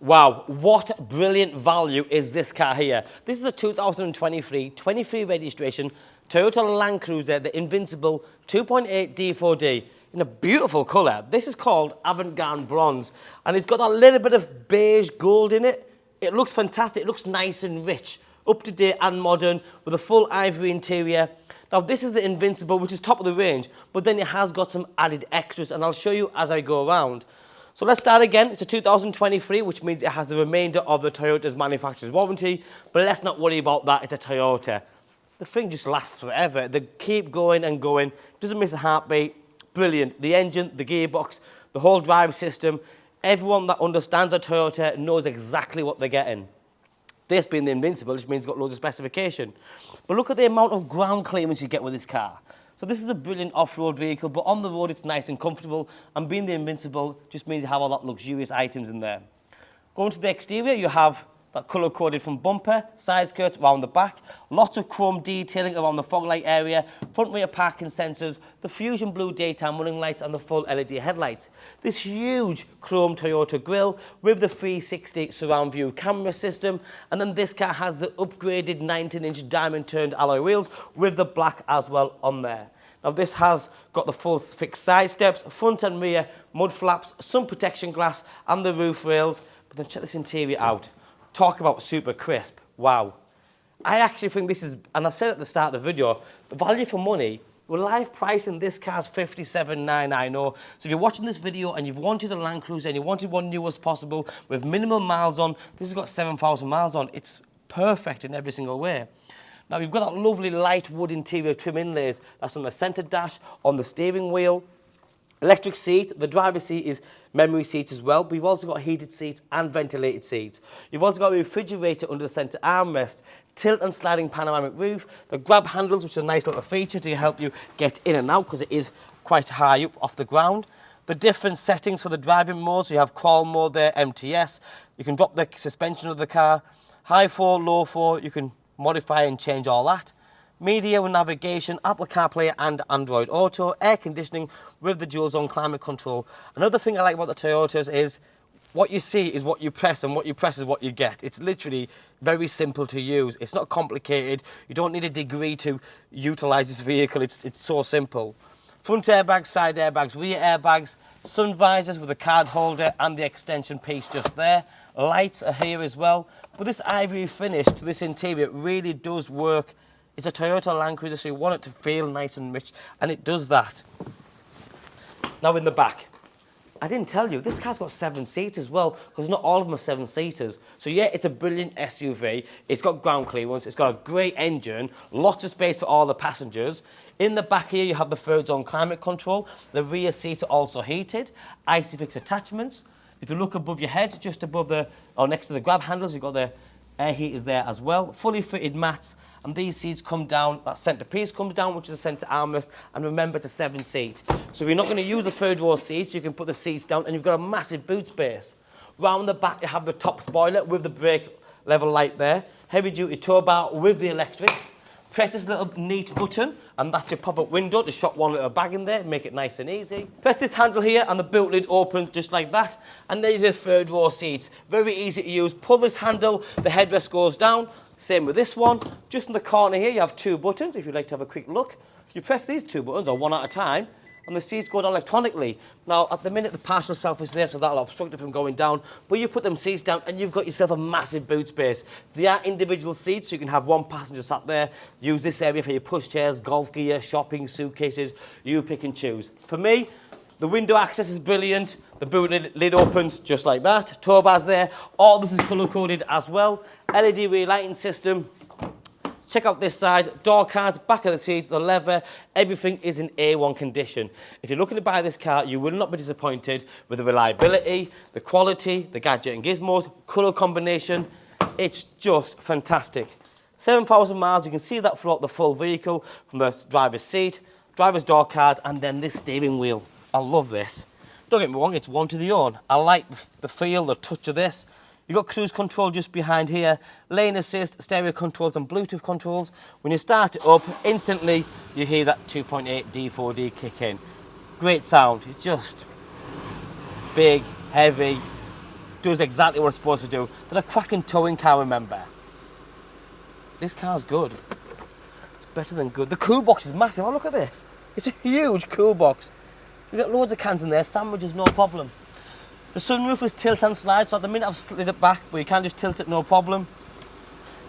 Wow, what brilliant value is this car here. This is a 2023, 23 registration Toyota Land Cruiser, the Invincible 2.8 D-4D in a beautiful colour. This is called Avantgarde Bronze and it's got that little bit of beige gold in it. It looks fantastic, it looks nice and rich, up to date and modern with a full ivory interior. Now this is the Invincible, which is top of the range, but then it has got some added extras and I'll show you as I go around. So let's start again. It's a 2023, which means it has the remainder of the Toyota's manufacturer's warranty, but let's not worry about that, it's a Toyota. The thing just lasts forever. They keep going and going, doesn't miss a heartbeat, brilliant. The engine, the gearbox, the whole drive system, everyone that understands a Toyota knows exactly what they're getting. This being the Invincible, which means it's got loads of specification. But look at the amount of ground clearance you get with this car. So this is a brilliant off-road vehicle, but on the road it's nice and comfortable, and being the Invincible just means you have a lot of luxurious items in there. Going to the exterior, you have that colour-coded from bumper, side skirts around the back, lots of chrome detailing around the fog light area, front rear parking sensors, the fusion blue daytime running lights and the full LED headlights. This huge chrome Toyota grille with the 360 surround view camera system, and then this car has the upgraded 19-inch diamond turned alloy wheels with the black as well on there. Now this has got the full fixed side steps, front and rear mud flaps, sun protection glass and the roof rails. But then check this interior out. Talk about super crisp, wow. I actually think this is, and I said at the start of the video, the value for money, we're live pricing this car's $57,990. So if you're watching this video and you've wanted a Land Cruiser and you wanted one new as possible with minimal miles on, this has got 7,000 miles on. It's perfect in every single way. Now you've got that lovely light wood interior trim inlays that's on the centre dash, on the steering wheel. Electric seat, the driver's seat is memory seats as well, but you've also got heated seats and ventilated seats. You've also got a refrigerator under the centre armrest, tilt and sliding panoramic roof, the grab handles, which is a nice little feature to help you get in and out because it is quite high up off the ground. The different settings for the driving mode, so you have crawl mode there, MTS, you can drop the suspension of the car, high 4, low 4, you can modify and change all that. Media with navigation, Apple CarPlay and Android Auto, air conditioning with the dual zone climate control. Another thing I like about the Toyotas is what you see is what you press and what you press is what you get. It's literally very simple to use. It's not complicated. You don't need a degree to utilize this vehicle. It's so simple. Front airbags, side airbags, rear airbags, sun visors with a card holder and the extension piece just there. Lights are here as well. But this ivory finish to this interior really does work. It's a Toyota Land Cruiser, so you want it to feel nice and rich, and it does that. Now in the back, I didn't tell you, this car's got 7 seats as well, because not all of them are 7-seaters. So yeah, it's a brilliant SUV. It's got ground clearance, it's got a great engine, lots of space for all the passengers. In the back here, you have the third zone climate control. The rear seats are also heated, ISOFIX attachments. If you look above your head, just above the, or next to the grab handles, you've got the air heaters there as well. Fully fitted mats, and these seats come down, that centre piece comes down, which is the centre armrest, and remember it's a 7-seat. So if you're not going to use the third row seats, you can put the seats down, and you've got a massive boot space. Round the back, you have the top spoiler with the brake level light there. Heavy duty Towbar with the electrics. Press this little neat button and that's your pop-up window to shop one little bag in there, make it nice and easy. Press this handle here and the boot lid opens just like that. And there's your third row seats. Very easy to use. Pull this handle, the headrest goes down. Same with this one. Just in the corner here, you have 2 buttons if you'd like to have a quick look. You press these 2 buttons, or one at a time, and the seats go down electronically. Now, at the minute, the partial shelf is there, so that'll obstruct it from going down. But you put them seats down, and you've got yourself a massive boot space. They are individual seats, so you can have one passenger sat there. Use this area for your pushchairs, golf gear, shopping, suitcases. You pick and choose. For me, the window access is brilliant. The boot lid opens just like that. Tow bars there. All this is colour-coded as well. LED rear lighting system. Check out this side, door cards, back of the seat, the leather, everything is in A1 condition. If you're looking to buy this car, you will not be disappointed with the reliability, the quality, the gadget and gizmos, colour combination. It's just fantastic. 7,000 miles, you can see that throughout the full vehicle, from the driver's seat, driver's door card, and then this steering wheel. I love this. Don't get me wrong, it's one to the own. I like the feel, the touch of this. You've got cruise control just behind here, lane assist, stereo controls and Bluetooth controls. When you start it up, instantly you hear that 2.8 D-4D kick in. Great sound, it's just big, heavy, does exactly what it's supposed to do. They're a cracking towing car, remember. This car's good. It's better than good. The cool box is massive. Oh, look at this. It's a huge cool box. You've got loads of cans in there, sandwiches, no problem. The sunroof is tilt and slide, so at the minute I've slid it back, but you can just tilt it, no problem.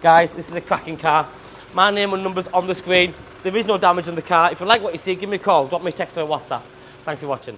Guys, this is a cracking car. My name and number's on the screen. There is no damage on the car. If you like what you see, give me a call, drop me a text or a WhatsApp. Thanks for watching.